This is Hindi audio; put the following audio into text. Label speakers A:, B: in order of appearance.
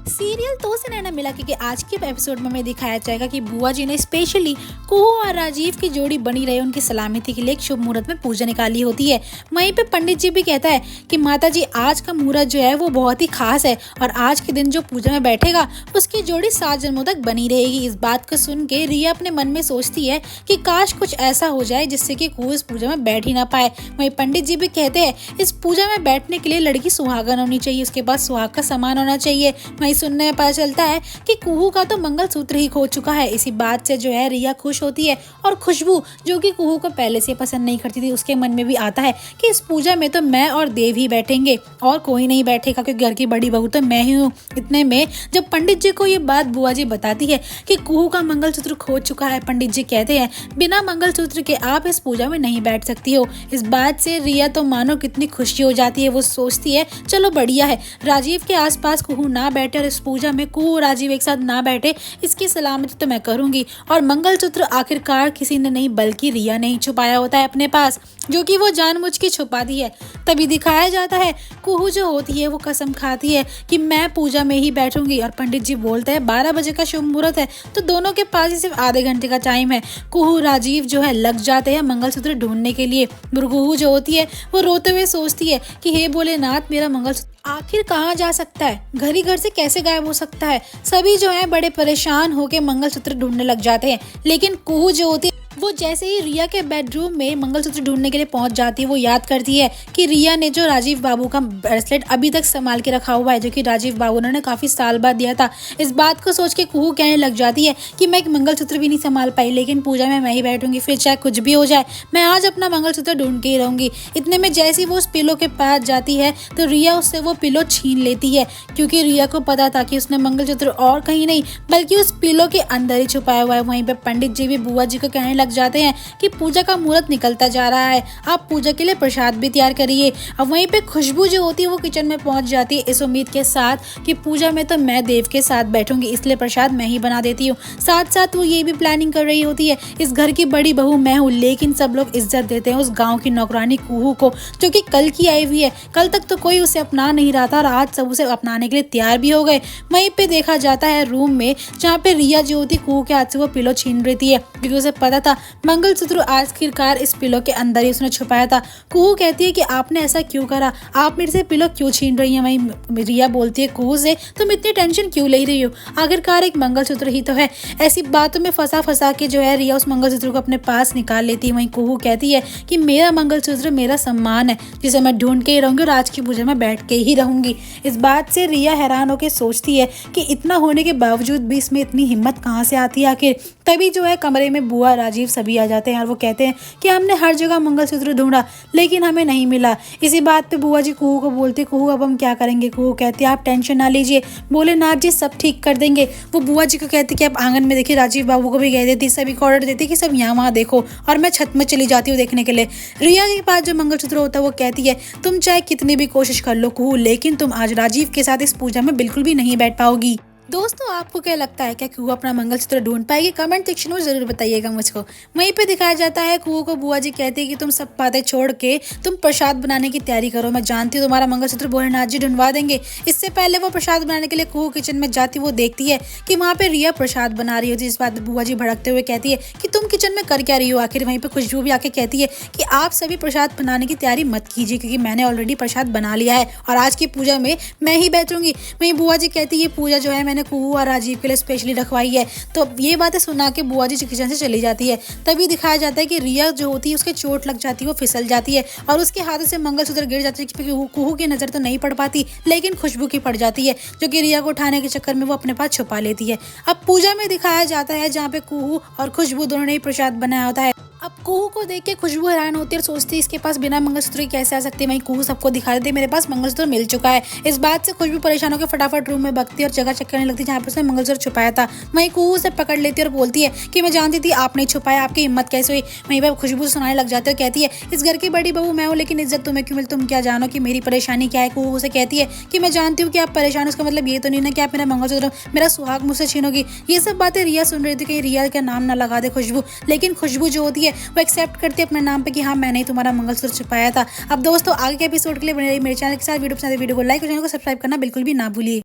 A: सीरियल तो से नैना मिला के आज के एपिसोड में हमें दिखाया जाएगा कि बुआ जी ने स्पेशली कुहू और राजीव की जोड़ी बनी रहे उनकी सलामती के लिए एक शुभ मुहूर्त में पूजा निकाली होती है। वहीं पे पंडित जी भी कहता है कि माता जी आज का मुहूर्त जो है वो बहुत ही खास है और आज के दिन जो पूजा में बैठेगा उसकी जोड़ी 7 जन्मों तक बनी रहेगी। इस बात को सुन के रिया अपने मन में सोचती है कि काश कुछ ऐसा हो जाए जिससे कि कुहू इस पूजा में बैठ ही ना पाए। वहीं पंडित जी भी कहते हैं इस पूजा में बैठने के लिए लड़की सुहागन होनी चाहिए, उसके पास सुहाग का सामान होना चाहिए। वहीं सुनने में पता चलता है कि कुहू का तो मंगलसूत्र ही खो चुका है। इसी बात से जो है रिया खुश होती है और खुशबू जो कि कुहू को पहले से पसंद नहीं करती थी उसके मन में भी आता है कि इस पूजा में तो मैं और देव ही बैठेंगे और कोई नहीं बैठेगा क्योंकि घर की बड़ी बहू तो मैं ही हूँ। इतने में जब पंडित जी को ये बात बुआ जी बताती है कि कुहू का मंगलसूत्र खो चुका है, पंडित जी कहते हैं बिना मंगलसूत्र के आप इस पूजा में नहीं बैठ सकती हो। इस बात से रिया तो मानो कितनी खुशी हो जाती है। वो सोचती है चलो बढ़िया है, राजीव के आसपास कुहू ना बैठे और इस पूजा में कुहू और राजीव एक साथ ना बैठे, इसकी सलामती तो मैं करूंगी। और मंगलसूत्र आखिरकार किसी ने नहीं बल्कि रिया ने ही छुपाया होता है अपने पास, जो कि वो जानबूझ के छुपा दी है। तभी दिखाया जाता है कुहू जो होती है वो कसम खाती है कि मैं पूजा में ही बैठूंगी और पंडित जी बोलते हैं 12 बजे का शुभ मुहूर्त है तो दोनों के पास ही सिर्फ आधे घंटे का टाइम है। कुहू राजीव जो है लग जाते हैं मंगलसूत्र ढूंढने के लिए। कुहू जो होती है वो रोते हुए सोचती है कि हे भोलेनाथ मेरा मंगलसूत्र आखिर कहाँ जा सकता है, घर ही घर से कैसे गायब हो सकता है। सभी जो है बड़े परेशान होके मंगलसूत्र ढूंढने लग जाते हैं, लेकिन कुहू जो होती है वो जैसे ही रिया के बेडरूम में मंगलसूत्र ढूंढने के लिए पहुंच जाती है वो याद करती है कि रिया ने जो राजीव बाबू का ब्रेसलेट अभी तक संभाल के रखा हुआ है, जो कि राजीव बाबू ने काफी साल बाद दिया था। इस बात को सोच के कुहू कहने लग जाती है कि मैं एक मंगलसूत्र भी नहीं संभाल पाई, लेकिन पूजा में मैं ही बैठूंगी, फिर चाहे कुछ भी हो जाए मैं आज अपना मंगलसूत्र ढूंढ के ही रहूंगी। इतने में जैसे वो उस पिलो के पास जाती है तो रिया उससे वो पिलो छीन लेती है, क्योंकि रिया को पता था कि उसने मंगलसूत्र और कहीं नहीं बल्कि उस पिलो के अंदर ही छुपाया हुआ है। वहीं पे पंडित जी भी बुआ जी को कहने लग जाते हैं कि पूजा का मुहूर्त निकलता जा रहा है, आप पूजा के लिए प्रसाद भी तैयार करिए। अब वहीं पे खुशबू जो होती है वो किचन में पहुंच जाती है इस उम्मीद के साथ कि पूजा में तो मैं देव के साथ बैठूंगी, इसलिए प्रसाद मैं ही बना देती हूँ। साथ साथ वो ये भी प्लानिंग कर रही होती है इस घर की बड़ी बहू मैं हूँ, लेकिन सब लोग इज्जत देते हैं उस गाँव की नौकरानी कुहू को, जो कि कल की आई हुई है। कल तक तो कोई उसे अपना नहीं रहा था और आज सब उसे अपनाने के लिए तैयार भी हो गए। वहीं पे देखा जाता है रूम में जहाँ पे रिया जो होती कुहू के हाथ से वो पिलो छीन रही है, क्योंकि उसे पता था मंगलसूत्र आखिरकार इस पिलो के अंदर ही उसने छुपाया था। कुहू कहती है कि आपने ऐसा क्यों करा, आप मेरे से पिलो क्यों छीन रही हैं। वहीं रिया बोलती है कुहू से तुम इतनी टेंशन क्यों ले रही हो, आखिरकार एक मंगलसूत्र ही तो है। ऐसी बातों में फंसा के जो है रिया उस मंगलसूत्र को अपने पास निकाल लेती है। वहीं कुहू कहती है कि मेरा मंगलसूत्र मेरा सम्मान है जिसे मैं ढूंढ के ही रहूंगी और आज की पूजा में बैठ के ही रहूंगी। इस बात से रिया हैरान होकर सोचती है कि इतना होने के बावजूद भी इसमें इतनी हिम्मत कहाँ से आती है आखिर। तभी जो है कमरे में बुआ राजीव सभी आ जाते हैं और वो कहते हैं कि हमने हर जगह मंगलसूत्र ढूंढा लेकिन हमें नहीं मिला। इसी बात पे बुआ जी कुहू को बोलती कुहू अब हम क्या करेंगे। कुहू कहती है आप टेंशन ना लीजिए, भोलेनाथ जी सब ठीक कर देंगे। वो बुआ जी को कहती कि आप आंगन में देखिए, राजीव बाबू को भी कह देती, सभी को ऑर्डर देती कि सब यहाँ वहाँ देखो, और मैं छत में चली जाती हूँ देखने के लिए। रिया के पास जो मंगलसूत्र होता है वो कहती है तुम चाहे कितनी भी कोशिश कर लो कुहू, लेकिन तुम आज राजीव के साथ इस पूजा में बिल्कुल भी नहीं बैठ पाओगी। दोस्तों आपको क्या लगता है, क्या कुहू अपना मंगलसूत्र ढूंढ पाएगी? कमेंट सेक्शन में जरूर बताइएगा मुझको। वहीं पे दिखाया जाता है कुहू को बुआ जी कहती है कि तुम सब बातें छोड़ के तुम प्रसाद बनाने की तैयारी करो, मैं जानती हूँ तुम्हारा मंगलसूत्र भोलेनाथ जी ढूंढवा देंगे। इससे पहले वो प्रसाद बनाने के लिए कुहू किचन में जाती, वो देखती है कि वहाँ पे रिया प्रसाद बना रही होती है। इस बात बुआ जी भड़कते हुए कहती है कि तुम किचन में कर क्या रही हो आखिर। वहीं पे खुशबू भी आके कहती है कि आप सभी प्रसाद बनाने की तैयारी मत कीजिए क्योंकि मैंने ऑलरेडी प्रसाद बना लिया है और आज की पूजा में मैं ही बैठूंगी। वहीं बुआ जी कहती है पूजा जो है मैंने कुहू और राजीव के लिए स्पेशली रखवाई है। तो ये बातें सुना के बुआ जी किचन से चली जाती है। तभी दिखाया जाता है कि रिया जो होती है उसके चोट लग जाती है, वो फिसल जाती है और उसके हाथों से मंगलसूत्र गिर जाती है क्योंकि कुहू की नजर तो नहीं पड़ पाती लेकिन खुशबू की पड़ जाती है, जो कि रिया को उठाने के चक्कर में वो अपने पास छुपा लेती है। अब पूजा में दिखाया जाता है जहाँ पे कुहू और खुशबू दोनों ने प्रसाद बनाया होता है। अब कुहू को देख के खुशबू हैरान होती है और सोचती है इसके पास बिना मंगलसूत्र के कैसे आ सकती है। वहीं कुहू सबको दिखा देती है मेरे पास मंगलसूत्र मिल चुका है। इस बात से खुशबू परेशान होकर फटाफट रूम में भगती और जगह चेक करने लगती है जहाँ पर उसने मंगलसूत्र छुपाया था। वहीं कुहू उसे पकड़ लेती है और बोलती है कि मैं जानती थी आपने छुपाया, आपकी हिम्मत कैसे हुई। वहीं पर खुशबू सुनाने लग जाती है और कहती है इस घर की बड़ी बहू मैं हूँ लेकिन इज्जत तुम्हें क्यों मिली, तुम क्या जानो कि मेरी परेशानी क्या है। कुहू उसे कहती है कि मैं जानती हूँ कि आप परेशान हो, उसका मतलब ये तो नहीं ना कि आप मेरा मंगलसूत्र मेरा सुहाग मुझसे छीनोगी। ये सब बातें रिया सुन रही थी कि रिया का नाम ना लगा दे खुशबू, लेकिन खुशबू जो होती है वो एक्सेप्ट करती है अपने नाम पे कि हाँ मैंने ही तुम्हारा मंगलसूत्र छुपाया था। अब दोस्तों आगे के एपिसोड के लिए बने रहिए मेरे चैनल के साथ। वीडियो पसंद है वीडियो को लाइक और चैनल को सब्सक्राइब करना बिल्कुल भी ना भूलिए।